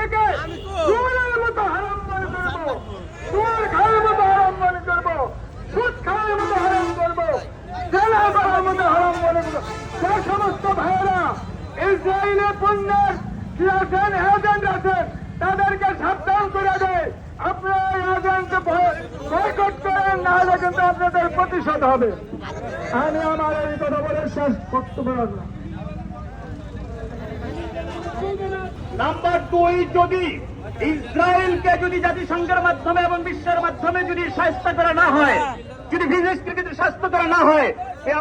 থেকে চুরের মতো হারাম মনে করবো, চুর খাওয়ার মতো হারাম মনে করবো, সুদ খাওয়ার মতো হারাম করবো, জেলা করার মতো হারাম মনে করবো। যে সমস্ত ভাইয়েরা ইসরায়েলে পণ্যের কি আছেন, এজেন্ট আছেন, তাদেরকে সাবধান করে দেয়, আপনারা এই এজেন্টকে বয়কট করেন, না হলে কিন্তু আপনাদের প্রতিশোধ হবে। আমি আমার এই কথা বলে শেষ বক্তব্য রাখলাম। নাম্বার 2, যদি ইসরায়েলকে যদি জাতিসংঘের মাধ্যমে এবং বিশ্বের মাধ্যমে যদি শাস্তি করা না হয়, যদি বিদেশকে যদি শাস্তি করা না হয়, আমার